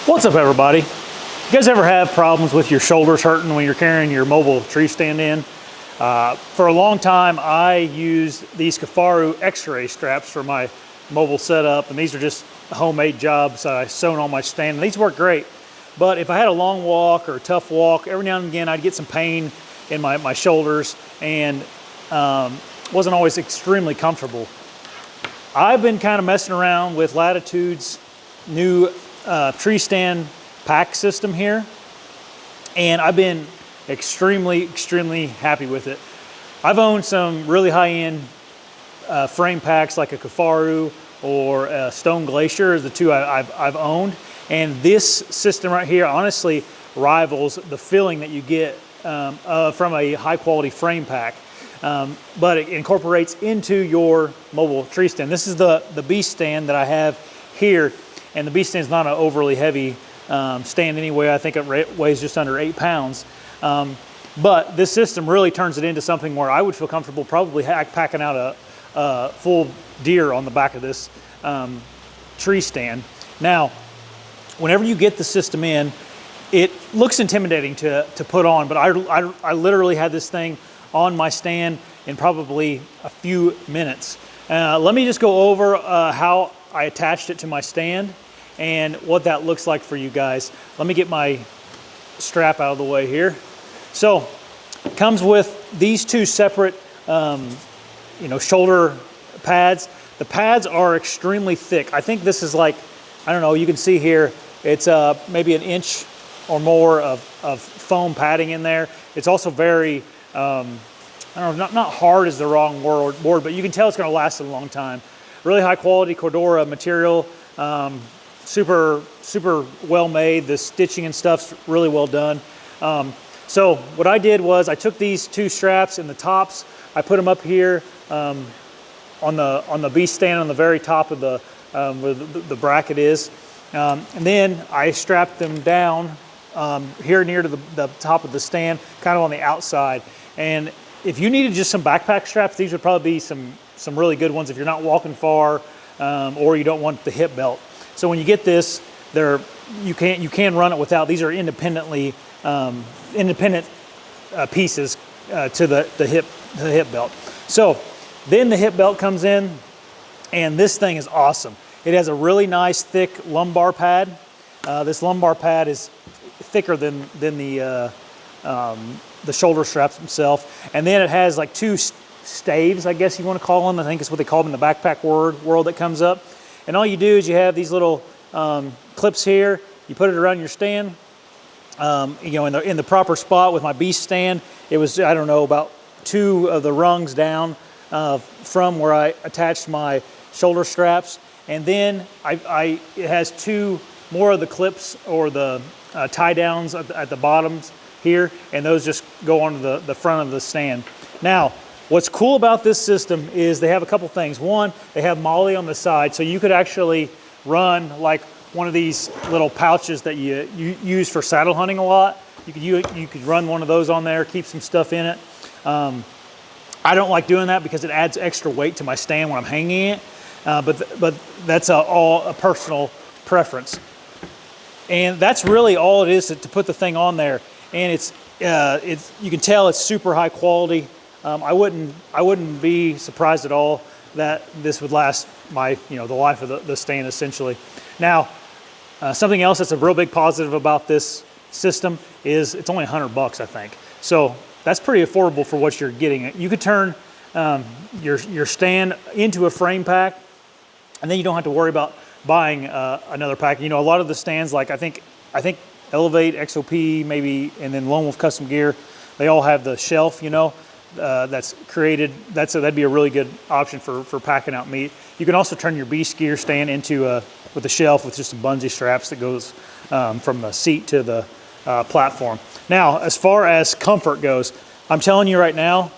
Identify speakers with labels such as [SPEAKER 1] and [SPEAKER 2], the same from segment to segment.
[SPEAKER 1] What's up, everybody? You guys ever have problems with your shoulders hurting when you're carrying your mobile tree stand in? For a long time, I used these Kafaru X-ray straps for my mobile setup, and these are just homemade jobs that I sewn on my stand, and these work great. But if I had a long walk or a tough walk, every now and again I'd get some pain in my shoulders, and wasn't always extremely comfortable. I've been kind of messing around with Latitude's new tree stand pack system here, and I've been extremely happy with it. I've owned some really high-end frame packs like a Kafaru or a Stone Glacier, the two I've owned, and this system right here honestly rivals the feeling that you get from a high-quality frame pack. But it incorporates into your mobile tree stand. This is the Beast stand that I have here, and the Beast stand is not an overly heavy stand anyway. I think it weighs just under 8 pounds. But this system really turns it into something where I would feel comfortable probably packing out a full deer on the back of this tree stand. Now, whenever you get the system in, it looks intimidating to put on, but I literally had this thing on my stand in probably a few minutes. Let me just go over how I attached it to my stand and what that looks like for you guys. Let me get my strap out of the way here. So it comes with these two separate shoulder pads. The pads are extremely thick. I think this is like, I don't know, you can see here, it's maybe an inch or more of foam padding in there. It's also very, I don't know, not hard is the wrong word, but you can tell it's gonna last a long time. Really high quality Cordura material, super well made. The stitching and stuff's really well done. So what I did was I took these two straps and the tops, I put them up here on the Beast stand on the very top of where the bracket is. And then I strapped them down here near to the top of the stand, kind of on the outside. And if you needed just some backpack straps, these would probably be some really good ones if you're not walking far or you don't want the hip belt. So when you get this, you can run it without. These are independent pieces to the hip belt. So then the hip belt comes in, and this thing is awesome. It has a really nice thick lumbar pad. This lumbar pad is thicker than the shoulder straps themselves. And then it has like two staves, I guess you want to call them. I think it's what they call them in the backpack world that comes up. And all you do is you have these little clips here. You put it around your stand. In the proper spot. With my Beast stand, it was, I don't know, about 2 of the rungs down from where I attached my shoulder straps. And then it has 2 more of the clips or the tie downs at the bottoms here, and those just go onto the front of the stand. Now, what's cool about this system is they have a couple things. One, they have MOLLE on the side, so you could actually run like one of these little pouches that you use for saddle hunting a lot. You could run one of those on there, keep some stuff in it. I don't like doing that because it adds extra weight to my stand when I'm hanging it, but that's all a personal preference. And that's really all it is to put the thing on there. And it's you can tell it's super high quality. I wouldn't be surprised at all that this would last the life of the stand essentially. Now, something else that's a real big positive about this system is it's only $100, I think. So that's pretty affordable for what you're getting. You could turn your stand into a frame pack, and then you don't have to worry about buying another pack. You know, a lot of the stands, like I think Elevate, XOP, maybe, and then Lone Wolf Custom Gear, they all have the shelf, that's created. That'd be a really good option for packing out meat. You can also turn your Beast gear stand into with a shelf with just some bungee straps that goes from the seat to the platform. Now, as far as comfort goes, I'm telling you right now,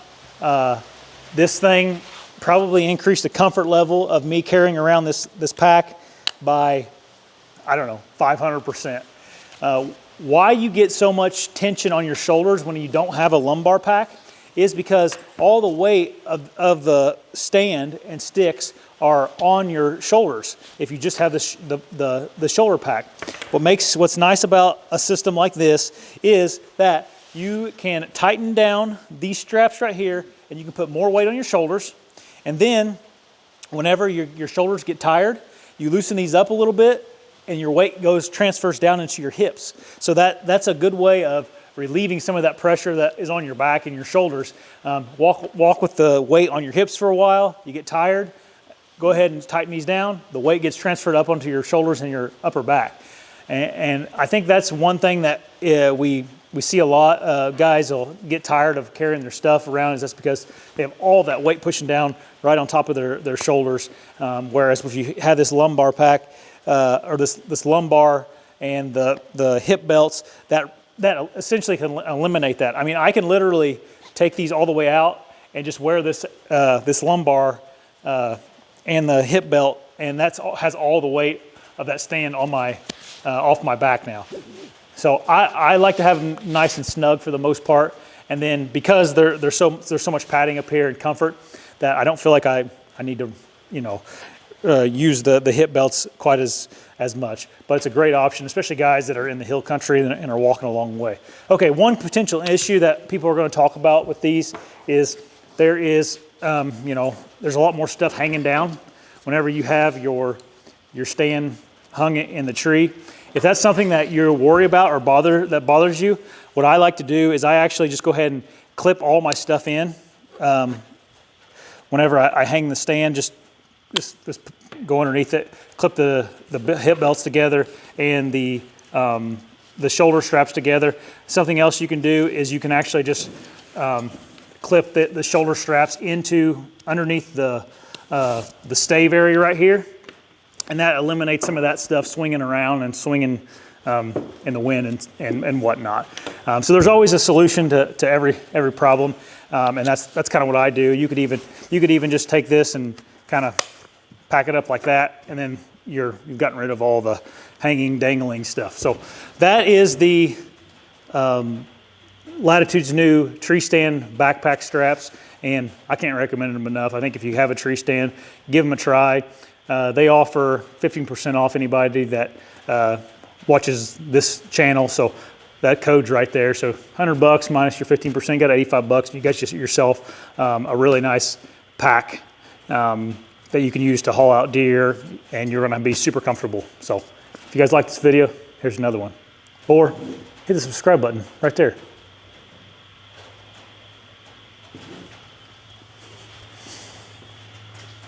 [SPEAKER 1] this thing probably increased the comfort level of me carrying around this pack by, I don't know, 500%. Why you get so much tension on your shoulders when you don't have a lumbar pack is because all the weight of the stand and sticks are on your shoulders if you just have the shoulder pack. What's nice about a system like this is that you can tighten down these straps right here, and you can put more weight on your shoulders. And then whenever your shoulders get tired, you loosen these up a little bit, and your weight transfers down into your hips. So that's a good way of relieving some of that pressure that is on your back and your shoulders. Walk with the weight on your hips for a while. You get tired, go ahead and tighten these down. The weight gets transferred up onto your shoulders and your upper back. And I think that's one thing that we see a lot. Guys will get tired of carrying their stuff around, is that's because they have all that weight pushing down right on top of their shoulders. Whereas if you have this lumbar pack, or this lumbar and the hip belts, that essentially can eliminate that. I mean, I can literally take these all the way out and just wear this lumbar and the hip belt, and has all the weight of that stand on my off my back now. So I like to have them nice and snug for the most part, and then because there's so much padding up here and comfort, that I don't feel like I need to use the hip belts quite as much. But it's a great option, especially guys that are in the hill country and are walking a long way. Okay, one potential issue that people are going to talk about with these is there's a lot more stuff hanging down whenever you have your stand hung in the tree. If that's something that you're worried about or bothers you, what I like to do is I actually just go ahead and clip all my stuff in. Whenever I hang the stand, just go underneath it, clip the hip belts together and the shoulder straps together. Something else you can do is you can actually just clip the shoulder straps underneath the stave area right here, and that eliminates some of that stuff swinging around and swinging in the wind and whatnot. So there's always a solution to every problem, and that's kind of what I do. You could even just take this and kind of pack it up like that, and then you've gotten rid of all the hanging, dangling stuff. So that is the Latitude's new tree stand backpack straps, and I can't recommend them enough. I think if you have a tree stand, give them a try. They offer 15% off anybody that watches this channel, so that code's right there. So $100 minus your 15%, got $85. You got yourself a really nice pack that you can use to haul out deer, and you're gonna be super comfortable. So if you guys like this video, here's another one. Or hit the subscribe button right there.